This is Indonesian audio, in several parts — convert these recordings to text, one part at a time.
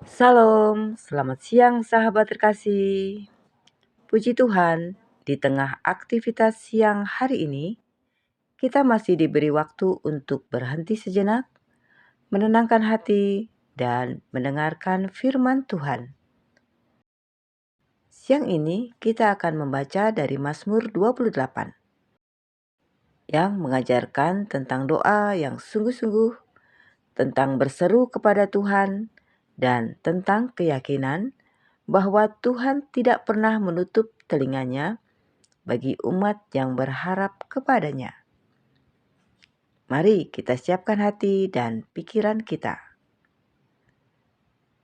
Salam, selamat siang sahabat terkasih. Puji Tuhan, di tengah aktivitas siang hari ini, kita masih diberi waktu untuk berhenti sejenak, menenangkan hati, dan mendengarkan firman Tuhan. Siang ini kita akan membaca dari Mazmur 28 yang mengajarkan tentang doa yang sungguh-sungguh, tentang berseru kepada Tuhan, dan tentang keyakinan bahwa Tuhan tidak pernah menutup telinganya bagi umat yang berharap kepadanya. Mari kita siapkan hati dan pikiran kita.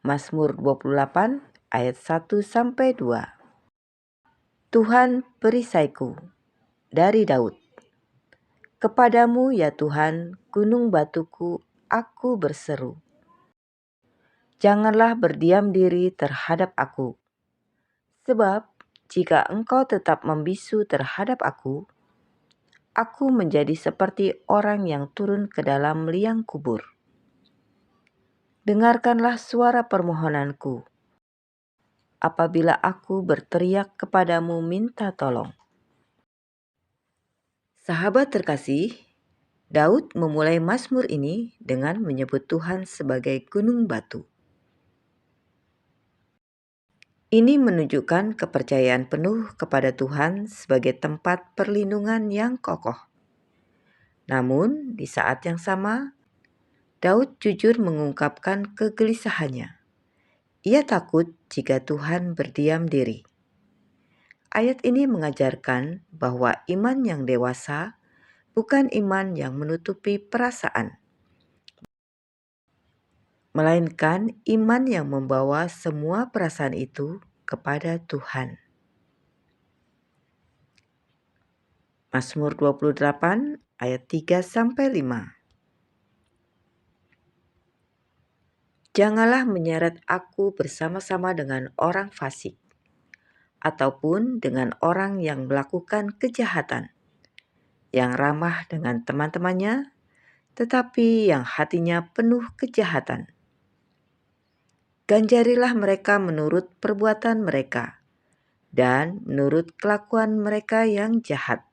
Mazmur 28 ayat 1-2. Tuhan perisaiku, dari Daud. Kepadamu ya Tuhan, gunung batuku, aku berseru. Janganlah berdiam diri terhadap aku. Sebab jika engkau tetap membisu terhadap aku menjadi seperti orang yang turun ke dalam liang kubur. Dengarkanlah suara permohonanku apabila aku berteriak kepadamu minta tolong. Sahabat terkasih, Daud memulai Mazmur ini dengan menyebut Tuhan sebagai gunung batu. Ini menunjukkan kepercayaan penuh kepada Tuhan sebagai tempat perlindungan yang kokoh. Namun, di saat yang sama, Daud jujur mengungkapkan kegelisahannya. Ia takut jika Tuhan berdiam diri. Ayat ini mengajarkan bahwa iman yang dewasa bukan iman yang menutupi perasaan, melainkan iman yang membawa semua perasaan itu kepada Tuhan. Mazmur 28 ayat 3-5. Janganlah menyeret aku bersama-sama dengan orang fasik, ataupun dengan orang yang melakukan kejahatan, yang ramah dengan teman-temannya, tetapi yang hatinya penuh kejahatan. Ganjarilah mereka menurut perbuatan mereka, dan menurut kelakuan mereka yang jahat.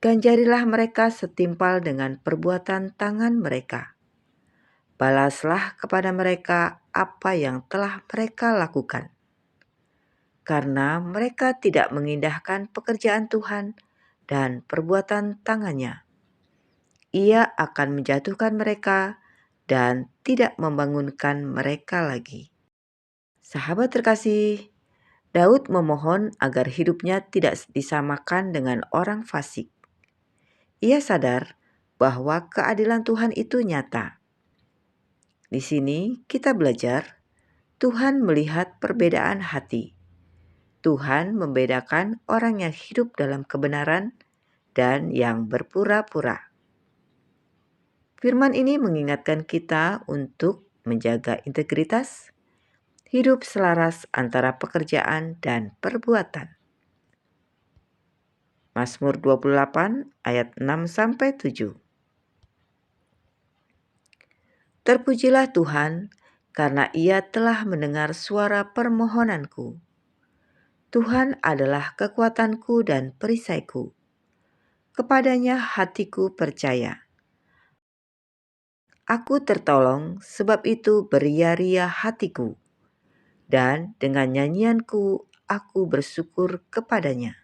Ganjarilah mereka setimpal dengan perbuatan tangan mereka. Balaslah kepada mereka apa yang telah mereka lakukan. Karena mereka tidak mengindahkan pekerjaan Tuhan dan perbuatan tangannya. Ia akan menjatuhkan mereka dan tidak membangunkan mereka lagi. Sahabat terkasih, Daud memohon agar hidupnya tidak disamakan dengan orang fasik. Ia sadar bahwa keadilan Tuhan itu nyata. Di sini kita belajar, Tuhan melihat perbedaan hati. Tuhan membedakan orang yang hidup dalam kebenaran dan yang berpura-pura. Firman ini mengingatkan kita untuk menjaga integritas, hidup selaras antara pekerjaan dan perbuatan. Mazmur 28 ayat 6-7. Terpujilah Tuhan karena Ia telah mendengar suara permohonanku. Tuhan adalah kekuatanku dan perisaiku. Kepadanya hatiku percaya. Aku tertolong, sebab itu beria-ria hatiku, dan dengan nyanyianku aku bersyukur kepadanya.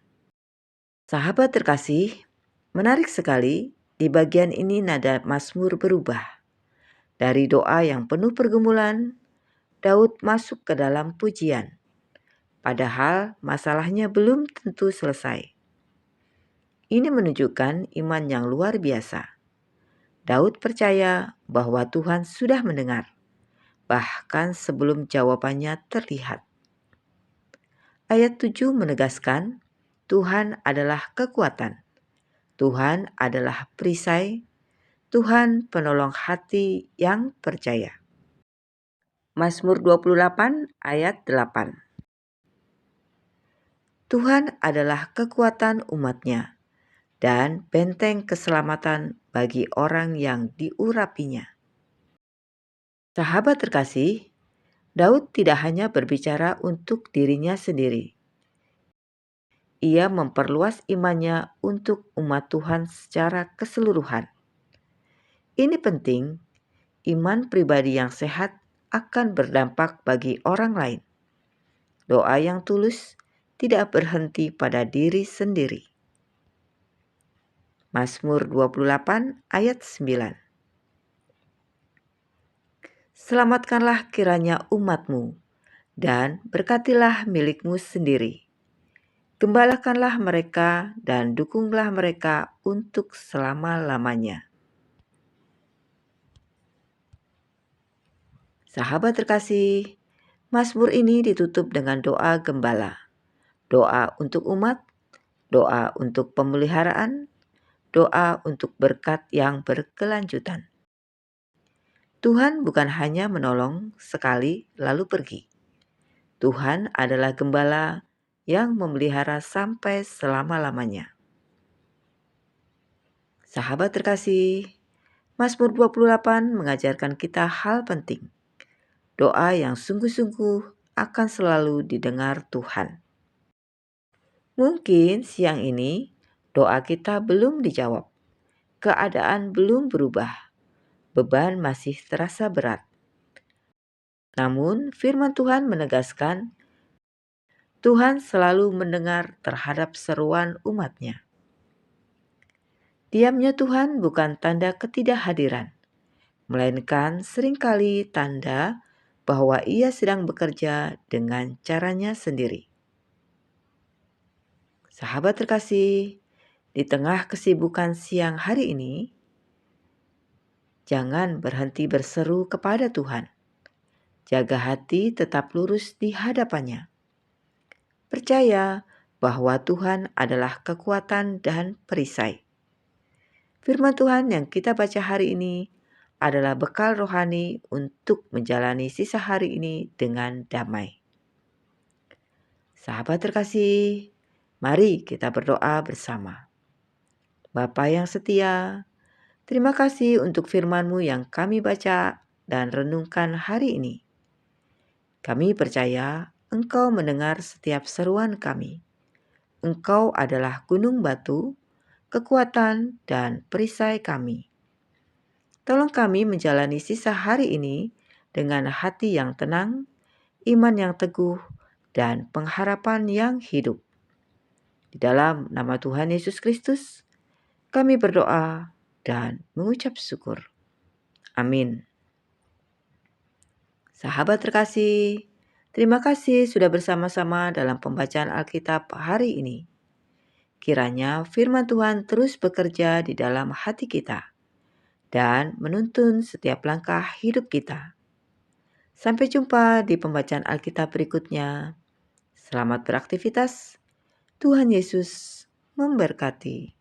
Sahabat terkasih, menarik sekali di bagian ini nada Mazmur berubah. Dari doa yang penuh pergumulan, Daud masuk ke dalam pujian. Padahal masalahnya belum tentu selesai. Ini menunjukkan iman yang luar biasa. Daud percaya bahwa Tuhan sudah mendengar, bahkan sebelum jawabannya terlihat. Ayat 7 menegaskan, Tuhan adalah kekuatan. Tuhan adalah perisai. Tuhan penolong hati yang percaya. Mazmur 28 ayat 8. Tuhan adalah kekuatan umat-Nya dan benteng keselamatan bagi orang yang diurapinya. Sahabat terkasih, Daud tidak hanya berbicara untuk dirinya sendiri. Ia memperluas imannya untuk umat Tuhan secara keseluruhan. Ini penting, iman pribadi yang sehat akan berdampak bagi orang lain. Doa yang tulus tidak berhenti pada diri sendiri. Mazmur 28 ayat 9. Selamatkanlah kiranya umatmu, dan berkatilah milikmu sendiri. Gembalakanlah mereka dan dukunglah mereka untuk selama-lamanya. Sahabat terkasih, Mazmur ini ditutup dengan doa gembala, doa untuk umat, doa untuk pemeliharaan, doa untuk berkat yang berkelanjutan. Tuhan bukan hanya menolong sekali lalu pergi. Tuhan adalah gembala yang memelihara sampai selama-lamanya. Sahabat terkasih, Mazmur 28 mengajarkan kita hal penting. Doa yang sungguh-sungguh akan selalu didengar Tuhan. Mungkin siang ini doa kita belum dijawab. Keadaan belum berubah. Beban masih terasa berat. Namun firman Tuhan menegaskan, Tuhan selalu mendengar terhadap seruan umat-Nya. Diamnya Tuhan bukan tanda ketidakhadiran, melainkan seringkali tanda bahwa Ia sedang bekerja dengan caranya sendiri. Sahabat terkasih, di tengah kesibukan siang hari ini, jangan berhenti berseru kepada Tuhan. Jaga hati tetap lurus di hadapannya. Percaya bahwa Tuhan adalah kekuatan dan perisai. Firman Tuhan yang kita baca hari ini adalah bekal rohani untuk menjalani sisa hari ini dengan damai. Sahabat terkasih, mari kita berdoa bersama. Bapa yang setia, terima kasih untuk firman-Mu yang kami baca dan renungkan hari ini. Kami percaya Engkau mendengar setiap seruan kami. Engkau adalah gunung batu, kekuatan, dan perisai kami. Tolong kami menjalani sisa hari ini dengan hati yang tenang, iman yang teguh, dan pengharapan yang hidup. Di dalam nama Tuhan Yesus Kristus, kami berdoa dan mengucap syukur. Amin. Sahabat terkasih, terima kasih sudah bersama-sama dalam pembacaan Alkitab hari ini. Kiranya firman Tuhan terus bekerja di dalam hati kita dan menuntun setiap langkah hidup kita. Sampai jumpa di pembacaan Alkitab berikutnya. Selamat beraktivitas. Tuhan Yesus memberkati.